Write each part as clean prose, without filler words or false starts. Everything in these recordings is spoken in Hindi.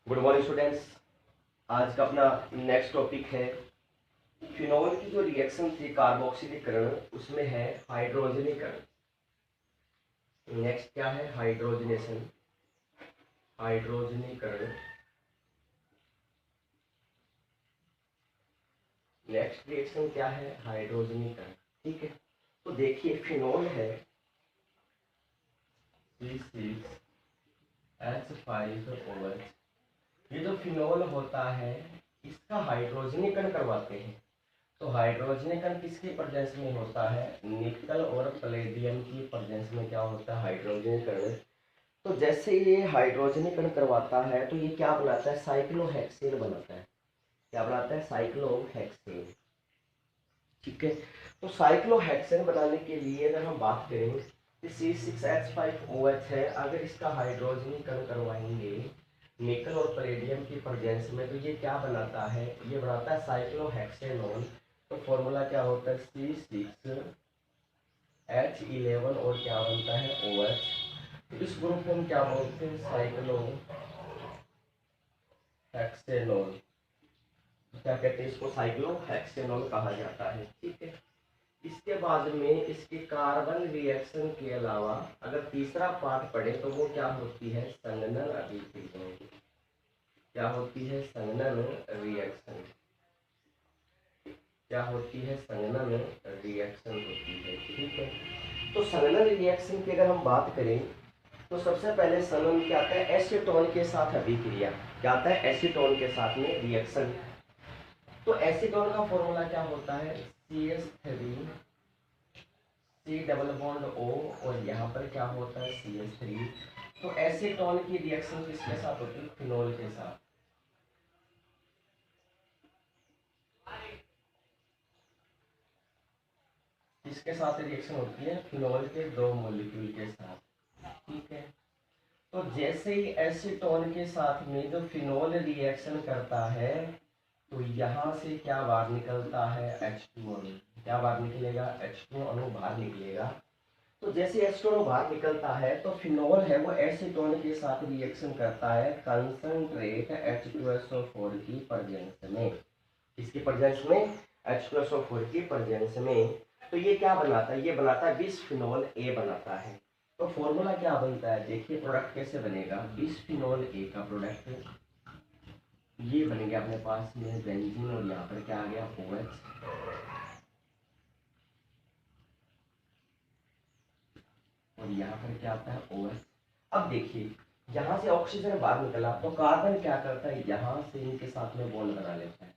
Good morning students. आज का अपना नेक्स्ट टॉपिक है फिनोल की जो रिएक्शन थी कार्बोक्सिलीकरण, उसमें है हाइड्रोजनीकरण। नेक्स्ट क्या है? हाइड्रोजनेशन, हाइड्रोजनीकरण। नेक्स्ट रिएक्शन क्या है? हाइड्रोजनीकरण। ठीक है, तो देखिए फिनोल है C6H5OH। ये जो फिनोल होता है इसका हाइड्रोजनीकरण करवाते हैं। तो हाइड्रोजनीकरण किसकी प्रेजेंस में होता है? निकल और पैलेडियम की प्रेजेंस में क्या होता है? हाइड्रोजनीकरण। तो जैसे ये हाइड्रोजनीकरण करवाता है तो ये क्या बनाता है? साइक्लोहेक्सेन बनाता है। क्या बनाता है? साइक्लोहेक्सेन। ठीक है, तो साइक्लोहेक्सेन बनाने के लिए अगर हम बात करें कि C6H5OH है, अगर इसका हाइड्रोजनीकरण करवाएंगे निकल और पैलेडियम की प्रेजेंस में तो ये क्या बनाता है? ये बनाता है साइक्लोहेक्सेनॉन। तो फॉर्मूला क्या होता है? C6H11 और क्या बनता है? OH। तो इस ग्रुप को हम क्या बोलते हैं? साइक्लोहेक्सेनॉन। क्या कहते हैं इसको? साइक्लोहेक्सेनॉन कहा जाता है। ठीक है, इसके बाद में इसके कार्बन रिएक्शन के अलावा अगर तीसरा पार्ट पढ़े तो वो क्या होती है? संघनन अभिक्रिया। क्या होती है? संघनन रिएक्शन। क्या होती है? संघनन रिएक्शन होती है। ठीक है, तो संघनन रिएक्शन की अगर हम बात करें तो सबसे पहले संघनन क्या आता है? एसीटोन के साथ अभिक्रिया। क्या आता है? एसीटोन के साथ में रिएक्शन। तो एसीटोन का फॉर्मूला क्या होता है? CH3 C double bond O और यहाँ पर क्या होता है? CH3। तो एसीटोन की रिएक्शन किसके साथ होती है? फिनोल के साथ। किसके साथ रिएक्शन होती है? फिनोल के दो मॉलिक्यूल के साथ। ठीक है, तो जैसे ही एसीटोन के साथ में जो फिनोल रिएक्शन करता है तो यहाँ से क्या बाहर निकलता है? H2 अणु। क्या बाहर निकलेगा? H2 अणु बाहर निकलेगा। तो जैसे H2 अणु बाहर निकलता है तो फिनोल है वो एसीटोन के साथ रिएक्शन करता है कंसंट्रेट H2SO4 की प्रेजेंस में। इसकी प्रेजेंस में, H2SO4 की प्रेजेंस में। तो ये क्या बनाता है? ये बनाता है बिस्फिनोल ए बनाता है। तो फॉर्मूला क्या बनता है? देखिए प्रोडक्ट कैसे बनेगा। बिस्फिनोल ए का प्रोडक्ट ये बन गया अपने पास में बेंजीन और यहाँ पर क्या आ गया? OH। और यहाँ पर क्या आता है? OH। अब देखिए यहाँ से ऑक्सीजन बाहर निकला तो कार्बन क्या करता है? यहाँ से इनके साथ में बॉन्ड बना लेता है।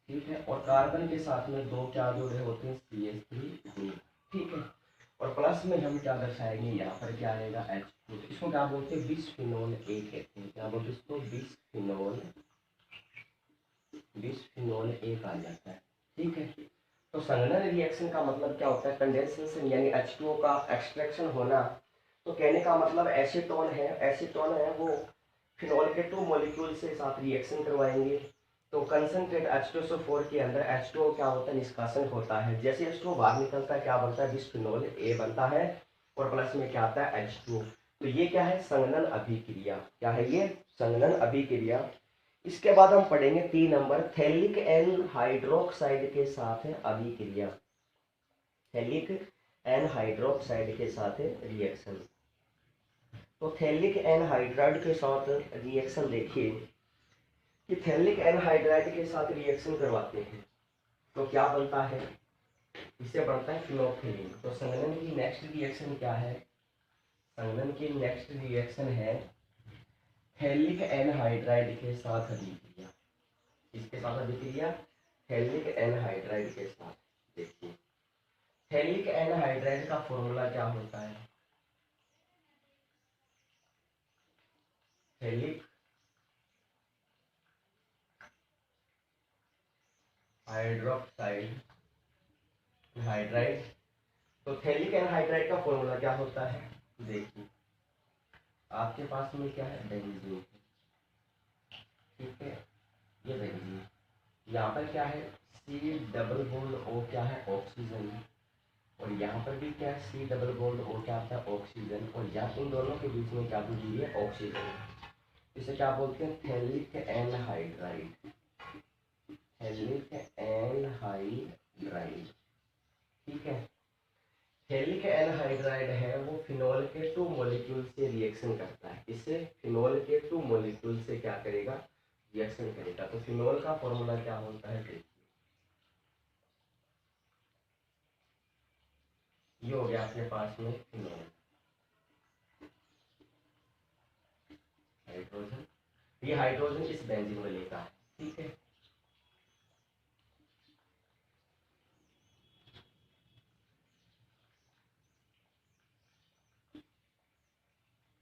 ठीक है, और कार्बन के साथ में दो क्या जुड़े होते हैं? CH3 group. ठीक है, और प्लस में हम क्या दर्शाएंगे? यहाँ पर क्या आएगा? H2। इसको क्या बोलते हैं? बिस्फिनोल ए कहते हैं। क्या बोलते हैं इसको? बिस्फिनोल, बिस्फिनोल ए कहा जाता है। ठीक है, तो संघनन रिएक्शन का मतलब क्या होता है? कंडेंसेशन यानी H2O का एक्सट्रैक्शन होना। तो कहने का मतलब एसीटोन है, एसीटोन है वो फिनोल के टू मॉलिक्यूल से साथ रिएक्शन करवाएंगे तो कंसंट्रेट H2SO4 के अंदर H2O क्या होता है? निष्कासन होता है। जैसे H2O बाहर निकलता है क्या बनता है? बिस्फिनोल ए बनता है और प्लस में क्या आता है? H2O। तो ये क्या है? संघनन अभिक्रिया। क्या है ये? संघनन अभिक्रिया। इसके बाद हम पढ़ेंगे 3 नंबर, थैलिक एन हाइड्रोक्साइड के साथ है अभिक्रिया। थैलिक एन हाइड्रोक्साइड के साथ रिएक्शन। तो थैलिक एनहाइड्राइड के साथ रिएक्शन देखिए कि थैलिक एनहाइड्राइड के साथ रिएक्शन करवाते हैं तो क्या बनता है? इससे बनता है फिनोल्फिनीन। तो संघनन की नेक्स्ट रिएक्शन क्या है? संघनन की नेक्स्ट रिएक्शन है थैलिक एनहाइड्राइड के साथ अभिक्रिया। इसके साथ अभिक्रिया थैलिक एनहाइड्राइड के साथ। देखिए थैलिक एनहाइड्राइड का फॉर्मूला क्या होता है? Phthalic hydroxide hydride. तो थैलिक एनहाइड्राइड का फॉर्मूला क्या होता है? देखिए आपके पास में क्या है? बेंजीन। ठीक है, ये बेंजीन। यहाँ पर क्या है? C डबल बॉन्ड O क्या है? ऑक्सीजन। और यहाँ पर भी क्या है? C डबल बॉन्ड O क्या आता है? ऑक्सीजन। और यहाँ इन दोनों के बीच में क्या जुड़ी है? ऑक्सीजन। इसे क्या बोलते हैं, थैलिक एनहाइड्राइड, थैलिक एनहाइड्राइड। ठीक है, थैलिक एनहाइड्राइड है वो फिनोल के 2 मॉलिक्यूल से रिएक्शन करता है। इसे फिनोल के 2 मॉलिक्यूल से क्या करेगा, रिएक्शन करेगा। तो फिनोल का फॉर्मूला क्या होता है, देखिए ये हो गया आपके पास में फिनोल, हाइड्रोजन, ये हाइड्रोजन इस बेंजीन में लेता है। ठीक है,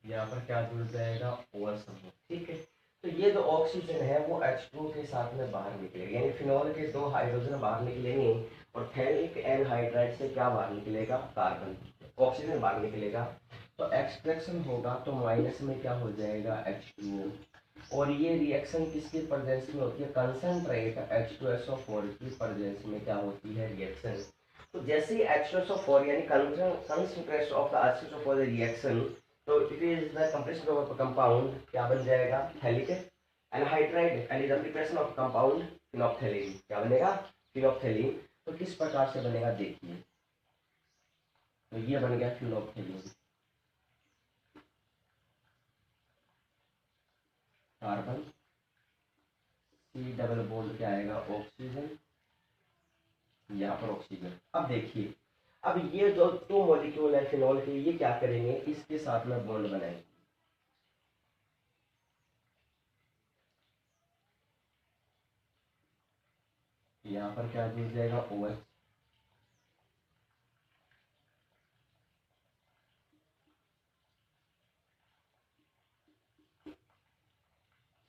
यहाँ पर क्या जुड़ जाएगा, ओवर समूह। ठीक है, तो ये जो ऑक्सीजन है वो H2 के साथ में बाहर निकलेगा, यानी फिनोल के 2 हाइड्रोजन बाहर निकलेंगे और थैलिक एनहाइड्राइड से क्या बाहर निकलेगा, कार्बन, ऑक्सीजन बाहर निकलेगा। तो एक्सट्रैक्शन होगा तो माइनस में क्या हो जाएगा, H2O। और ये रिएक्शन किसके प्रेजेंस में होती है, कंसंट्रेट H2SO4 की प्रेजेंस में क्या होती है, रिएक्शन। तो जैसे ही H2SO4 यानी concentration of the H2SO4 reaction, तो it is the compression of compound, क्या बन जाएगा, phthalic anhydride, and is the preparation of compound phenolphthalein, क्या बनेगा, फिनोप्थेलीन। तो किस प्रकार से बनेगा देखिए, तो ये बन गया फिनोप्थेलीन, कार्बन, सी डबल बॉन्ड क्या आएगा, ऑक्सीजन, यहाँ पर ऑक्सीजन। अब देखिए, अब ये जो 2 मॉलिक्यूल है फिनोल के, ये क्या करेंगे, इसके साथ में बॉन्ड बनाएंगे। यहाँ पर क्या जुड़ जाएगा, OH,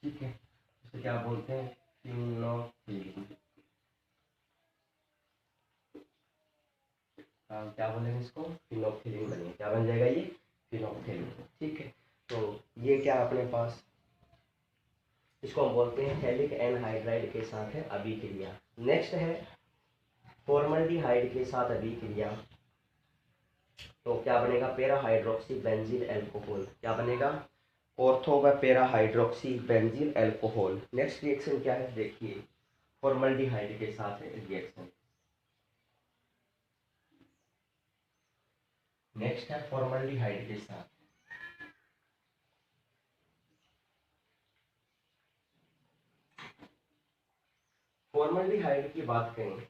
ठीक है, इसे क्या बोलते हैं, फिनोप्थेलीन, क्या बोलेंगे इसको, फिनोप्थेलीन बनेगा, क्या बन जाएगा ये, फिनोप्थेलीन। ठीक है, तो ये क्या अपने पास, इसको हम बोलते हैं थैलिक एनहाइड्राइड के साथ है अभिक्रिया। नेक्स्ट है फॉर्मल्डिहाइड के साथ अभिक्रिया, तो क्या बनेगा, पेरा हाइड्रोक्सी बेंजील एल्कोहल, क्या बनेगा, ऑर्थो व पेरा हाइड्रोक्सी बेंजील एल्कोहल। नेक्स्ट रिएक्शन क्या है देखिए, फॉर्मल्डिहाइड के साथ है रिएक्शन। नेक्स्ट है फॉर्मल्डिहाइड के साथ, फॉर्मल्डिहाइड की बात करें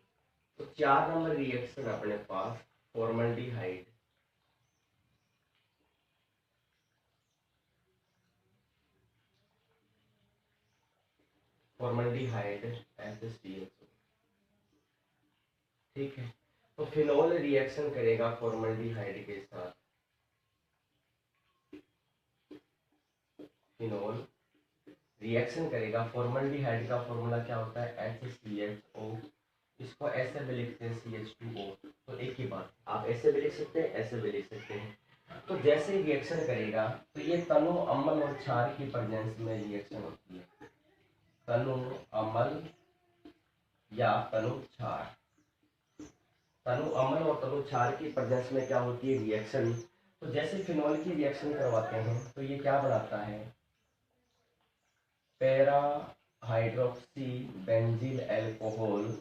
तो 4 नंबर रिएक्शन अपने पास, फॉर्मल्डिहाइड, फॉर्मल्डिहाइड HCl। ठीक है, तो फिनोल रिएक्शन करेगा फॉर्मल्डिहाइड के साथ, फिनोल रिएक्शन करेगा, फॉर्मल्डिहाइड का फॉर्मूला क्या होता है, HCHO, इसको ऐसे भी लिखते हैं CH2O। तो एक ही बात, आप ऐसे भी लिख सकते हैं, ऐसे भी लिख सकते हैं। तो जैसे ही रिएक्शन करेगा तो ये तनु अम्ल और क्षार की प्रेजेंस में रिएक्शन होती है, तनु अम्ल या तनु क्षार, तनु अम्ल और तनु क्षार की प्रेजेंस में क्या होती है, रिएक्शन। तो जैसे फिनोल की रिएक्शन करवाते हैं तो ये क्या बनाता है, पेरा हाइड्रोक्सी बेंजील एल्कोहल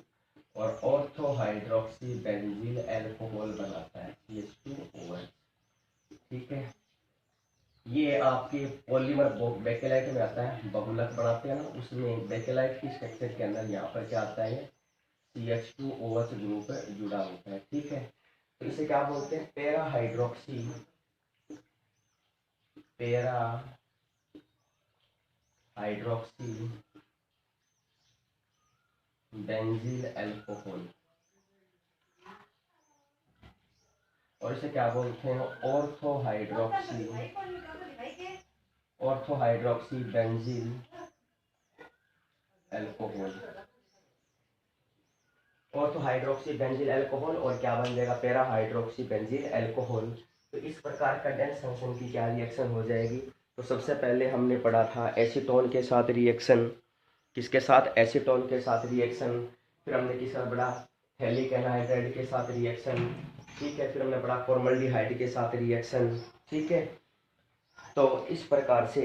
और ऑर्थो हाइड्रोक्सी बेंजील एल्कोहल बनाता है, CH2OH। ठीक है, ये आपके पॉलीमर बेकेलाइट में आता है, बहुलक बनाते हैं ना, उसमें बेकेलाइट की स्ट्रक्चर के अंदर यहाँ पर क्या आता है, CH2OH ग्रुप जुड़ा होता है। ठीक है, तो इसे क्या बोलते हैं, पेरा हाइड्रोक्सी, पेरा हाइड्रोक्सी बेंजील एल्कोहल, और इसे क्या बोलते हैं, ortho hydroxy, ortho hydroxy बेंजील alcohol, ortho hydroxy बेंजील alcohol, और क्या बन जाएगा, पेरा हाइड्रोक्सी बेंजील एल्कोहल। तो इस प्रकार कंडेंस फंक्शन की क्या रिएक्शन हो जाएगी। तो सबसे पहले हमने पढ़ा था एसीटोन के साथ रिएक्शन, किसके साथ, एसीटोन के साथ रिएक्शन। फिर हमने किसका पढ़ा, थैलिक एनहाइड्राइड के साथ रिएक्शन। ठीक है, फिर हमने पढ़ा फॉर्मल्डिहाइड के साथ रिएक्शन। ठीक है, तो इस प्रकार से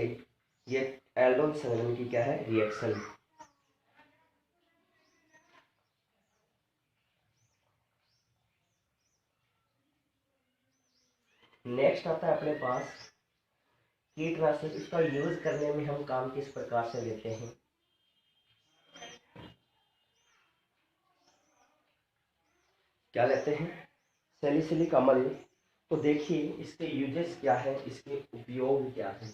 ये एल्डोन संलग्न की क्या है रिएक्शन। नेक्स्ट आता है अपने पास कीटनाशक। इसका यूज करने में हम काम किस प्रकार से लेते हैं। क्या लेते हैं सैलिसिलिक अम्ल। तो देखिए इसके यूजेस क्या है, इसके उपयोग क्या है।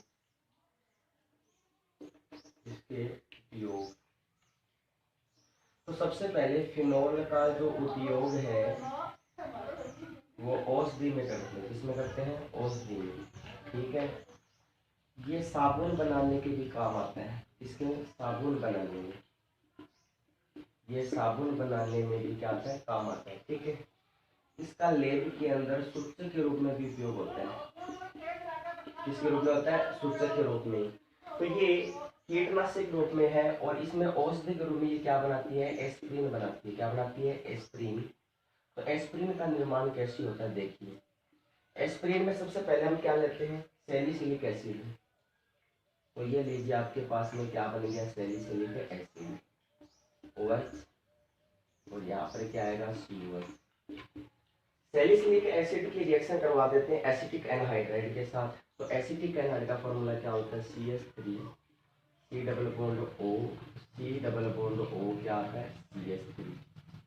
इसके उपयोग तो सबसे पहले फिनोल का जो उपयोग है वो औषधि में करते हैं। किसमें करते हैं औषधि में। ठीक है, ये साबुन बनाने के भी काम आता है। इसके साबुन बनाने में, ये साबुन बनाने में भी क्या आता है काम आता है। ठीक है, इसका लेब के अंदर सूचक के रूप में भी उपयोग होता है। किसके रूप में होता है सूचक के रूप में। तो ये कीटनाशक रूप में है और इसमें औषधि के रूप में ये क्या बनाती है एस्प्रिन बनाती है। क्या बनाती है एस्प्रिन। तो एस्प्रिन का निर्माण कैसे होता है देखिए। एस्प्रिन में सबसे पहले हम क्या लेते हैं सैलिसिलिक एसिड। तो ये लीजिए आपके पास में क्या बन गया सैलिसिलिक एसिड OH और यहाँ पर क्या आएगा COH। सैलिसिलिक एसिड की रिएक्शन करवा देते हैं एसिटिक एनहाइड्राइड के साथ। तो एसिटिक एनहाइड का फॉर्मूला क्या होता है CH3 C double bond O C double bond O क्या आता है CH3।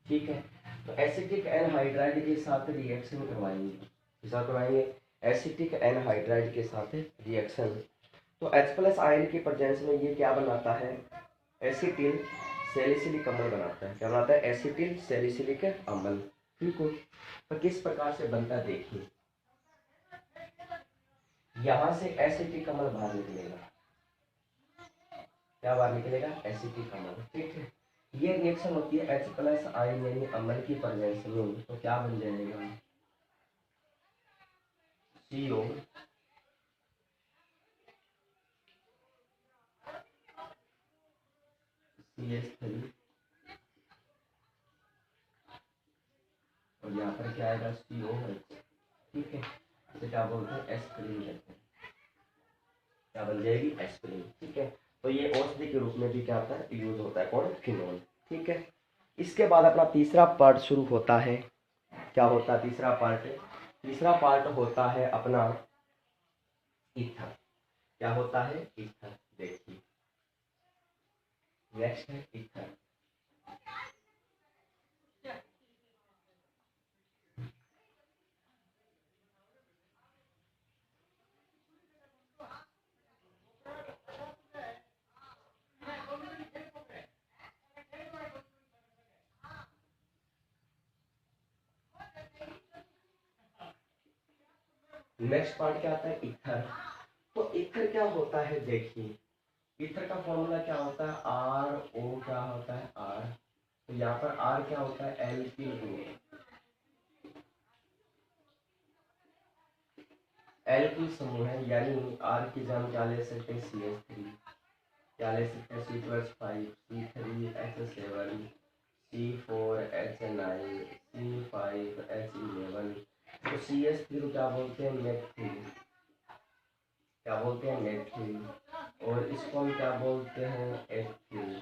ठीक है, तो एसिटिक एनहाइड्राइड के साथ रिएक्शन करवाएंगे। किसका करवाएंगे एसिटिक एनहाइड्राइड के साथ रिएक्शन। तो H+ आयन की प्रेजेंस में ये क्या बनाता है एसिटिल सैलिसिलिक अम्ल बनाता है। क्या बनाता है एसिटिल सैलिसिलिक अम्ल। ठीक हो, तो किस प्रकार से बनता है देखिए। यहां से एसिटिक अम्ल बाहर निकलेगा। क्या बाहर निकलेगा एसिटिक अम्ल। ठीक है, ये रिएक्शन होती है H+ आयन यानी अम्ल की प्रेजेंस में। तो क्या बन जाएगा CO CH3 और यहाँ पर क्या आएगा COH। ठीक है, इसे क्या बोलते हैं एस्प्रिन कहते हैं। क्या बन जाएगी एस्प्रिन। ठीक है, तो ये औषधि के रूप में भी क्या होता है यूज होता है कौन फिनोल। ठीक है, इसके बाद अपना तीसरा पार्ट शुरू होता है। क्या होता है तीसरा पार्ट। तीसरा पार्ट होता है अपना ईथर। क्या होता है ईथर देखिए। नेक्स्ट है ईथर। नेक्स्ट पार्ट क्या आता है ईथर। तो ईथर क्या होता है देखिए। ईथर का फॉर्मूला क्या होता है RO। क्या होता है R। तो यहाँ पर R क्या होता है एल्किल ग्रुप। एल्किल समूह है यानी R की जगह क्या ले सकते हैं CH3। क्या ले सकते हैं C+5 C3H7 C4H9 C5H11। तो CH3 को क्या बोलते हैं मेथिल। क्या बोलते हैं मेथिल। और इसको हम क्या बोलते हैं एथिल।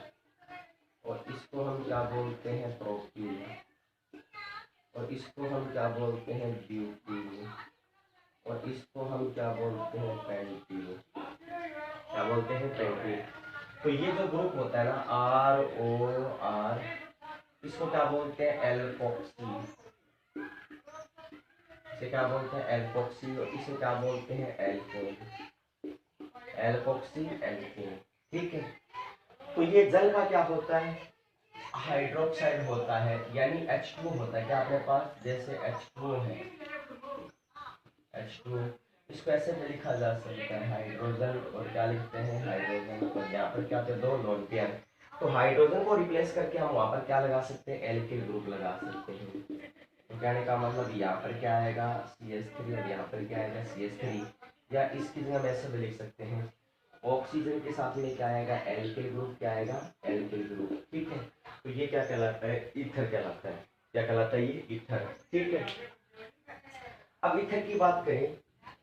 और इसको हम क्या बोलते हैं प्रोपिल। और इसको हम क्या बोलते हैं ब्यूटिल। और इसको हम क्या बोलते हैं पेंटिल। क्या बोलते हैं पेंटिल। तो ये जो ग्रुप होता है ना ROR, इसको क्या बोलते हैं एल्कोक्सी। इसे क्या बोलते हैं एल्कोक्सी। और इसे क्या बोलते हैं एल्केन। Alkoxy alkene. ठीक है, तो ये जल का क्या होता है हाइड्रोक्साइड होता है यानी H2 होता है। क्या अपने पास जैसे H2 है H2 इसको ऐसे भी लिखा जा सकता है हाइड्रोजन और क्या लिखते हैं हाइड्रोजन। और यहाँ पर क्या होते हैं दो लोन पेयर। तो हाइड्रोजन को रिप्लेस करके हम वहाँ पर क्या लगा सकते हैं एल्किल ग्रुप लगा सकते हैं। तो कहने का मतलब यहाँ पर क्या आएगा CH3 और यहाँ पर क्या आएगा CH3। या इसकी जगह हम ऐसे भी लिख सकते हैं ऑक्सीजन के साथ में क्या आएगा एल्किल ग्रुप। क्या आएगा एल्किल ग्रुप। ठीक है, तो ये क्या कहलाता है ईथर कहलाता है। क्या कहलाता है ये ईथर। ठीक है, अब ईथर की बात करें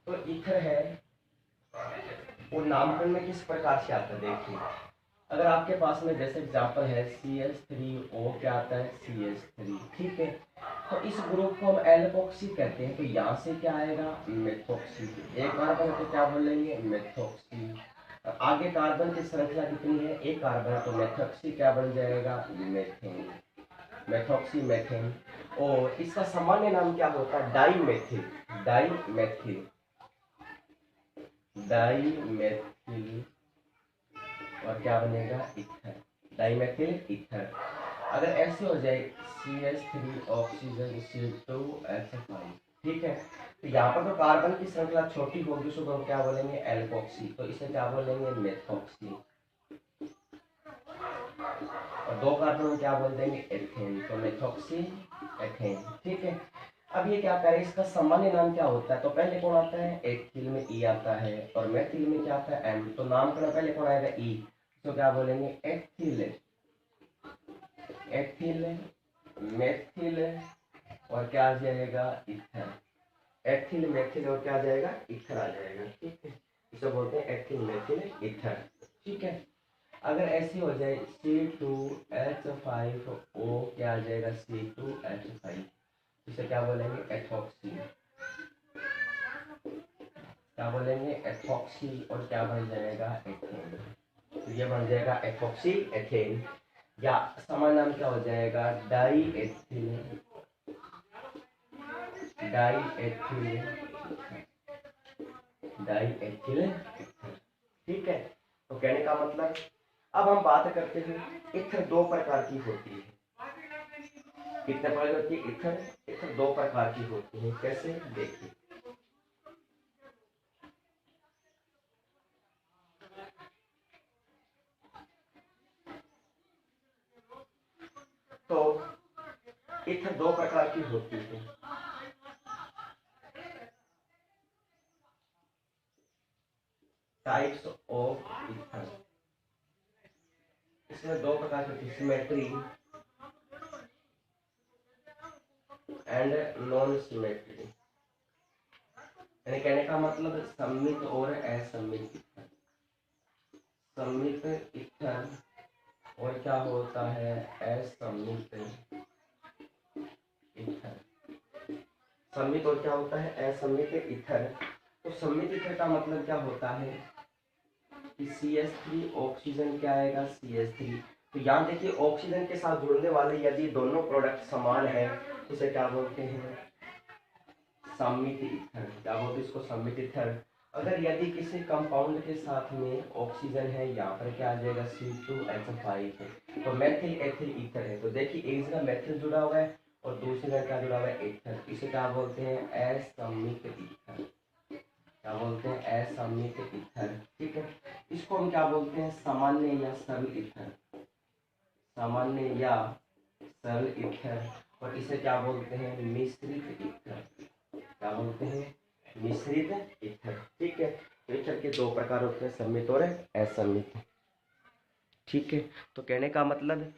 तो ईथर है वो नामकरण में किस प्रकार से आता है देखिए। अगर आपके पास में जैसे एग्जांपल है CH3O क्या आता है CH3, ठीक है। तो इस ग्रुप को हम एल्कोक्सी कहते हैं, तो यहाँ से क्या आएगा मेथोक्सी, एक कार्बन है तो क्या बोलेंगे मेथोक्सी। आगे कार्बन की संख्या कितनी है, एक कार्बन है, तो मेथोक्सी क्या बन जाएगा मेथेन, मेथोक्सी मेथेन। और इसका सामान्य नाम क्या होता है डाईमेथिल, डाईमेथिल, डाईमेथिल, और क्या बनेगा इथर, डाईमेथिल ईथर। अगर ऐसे हो जाए CH3 ऑक्सीजन C2H5, ठीक है। तो यहाँ पर तो कार्बन की श्रृंखला छोटी होगी, उसको हम क्या बोलेंगे एल्कोक्सी, तो इसे क्या बोलेंगे मेथोक्सी। और दो कार्बन में क्या बोल देंगे एथेन, तो मेथोक्सी एथेन, ठीक है। अब ये क्या करें, इसका सामान्य नाम क्या होता है, तो पहले कौन आता है एथिल में ई आता है, और मेथिल में क्या आता है एम, तो नामकरण पहले कौन आएगा ई, तो क्या बोलेंगे एथिल, एथिल मेथिल, और क्या आ जाएगा इथर, एथिल मेथिल और क्या आ जाएगा इथर आ जाएगा, ठीक है। इसे बोलते हैं एथिल मेथिल इथर, ठीक है। अगर ऐसी हो जाए C2H5O क्या आ जाएगा C2H5, इसे क्या बोलेंगे एथॉक्सी, क्या बोलेंगे एथॉक्सी, और क्या बन जाएगा एथेन, तो ये बन जाएगा एथॉक्सी एथेन। या समान नाम क्या हो जाएगा die ethyl, die ethyl, die ethyl, ठीक है। तो कहने का मतलब, अब हम बात करते हैं इथर दो प्रकार की होती है, कितने प्रकार की होती है इथर, इथर दो प्रकार की होती है, कैसे देखिए। तो इथर दो प्रकार की होती है, टाइप्स ऑफ इथर, इसमें दो प्रकार की होती है सिमेट्री एंड नॉन सिमेट्री, यानी कहने का मतलब सम्मित और असम्मित इथर, सम्मित इथर और क्या होता है असम्मित इथर, सम्मित और क्या होता है असम्मित इथर। तो सम्मित इथर का मतलब क्या होता है कि CH3 ऑक्सीजन क्या आएगा CH3, तो यहाँ देखिए ऑक्सीजन के साथ जुड़ने वाले यदि दोनों प्रोडक्ट समान है तो उसे क्या बोलते हैं सम्मित ईथर, क्या बोलते हैं इसको सम्मित ईथर। अगर यदि किसी कंपाउंड के साथ में ऑक्सीजन है, यहाँ पर क्या आ जाएगा C2H5, तो मेथिल एथिल ईथर है, तो देखिए एक जगह मेथिल जुड़ा हुआ है और दूसरी जगह क्या जुड़ा हुआ है ईथर, इसे क्या बोलते हैं असम्मित ईथर, क्या बोलते हैं असम्मित ईथर, ठीक है। इसको हम क्या बोलते हैं सामान्य या सरल ईथर, सामान्य या सरल ईथर, और इसे क्या बोलते हैं मिश्रित ईथर, क्या बोलते हैं मिश्रित ईथर, ठीक है। तो ईथर के दो प्रकार होते हैं सम्मित और असम्मित, ठीक है। तो कहने का मतलब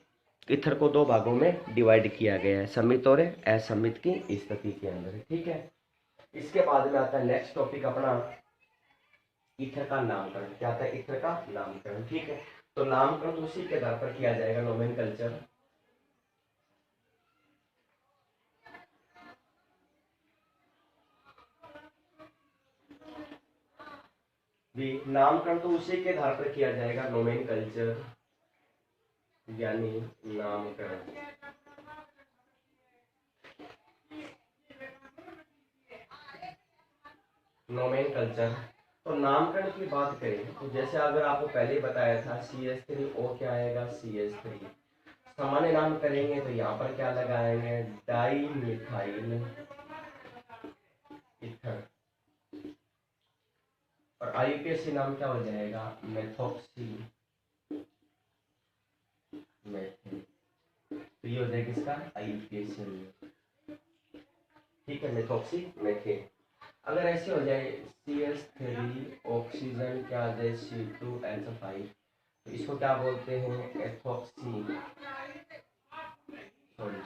ईथर को दो भागों में डिवाइड किया गया है, सम्मित और असम्मित की स्थिति के अंदर, ठीक है। इसके बाद में आता है नेक्स्ट टॉपिक अपना ईथर का नामकरण, क्या आता है ईथर का नामकरण, ठीक है। तो नामकरण तो उसी के आधार पर किया जाएगा नोमेनकल्चर, भी नामकरण तो उसी के आधार पर किया जाएगा नोमेनकल्चर, यानी नामकरण, नोमेनकल्चर। तो नामकरण की बात करें तो जैसे अगर आपको पहले ही बताया था CH3O क्या आएगा CH3, सामान्य नाम करेंगे तो यहाँ पर क्या लगाएंगे डाई मिथाइल ईथर, और IUPAC नाम क्या हो जाएगा मेथोक्सी मेथेन, तो ये हो जाएगा इसका IUPAC, ठीक है मेथोक्सी मेथेन। अगर ऐसे हो जाए CH3 ऑक्सीजन क्या आ जाए C2H5, तो इसको क्या बोलते हैं एथॉक्सी, सॉरी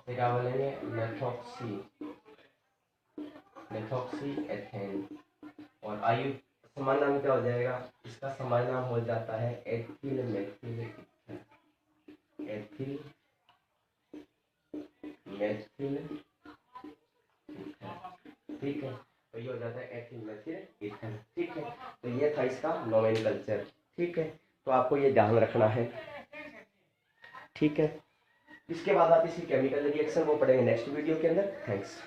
तो क्या बोलेंगे मेथॉक्सी, मेथॉक्सी एथेन, और समान नाम क्या हो जाएगा, इसका समान नाम हो जाता है ethyl methyl ether, ethyl methyl ether, ठीक है। तो ये हो जाता है एथिल मेथिल ईथर, ठीक है। तो ये था इसका नोमेनक्लेचर, ठीक है। तो आपको ये ध्यान रखना है, ठीक है। इसके बाद आप इसकी केमिकल रिएक्शन वो पढ़ेंगे नेक्स्ट वीडियो के अंदर। थैंक्स।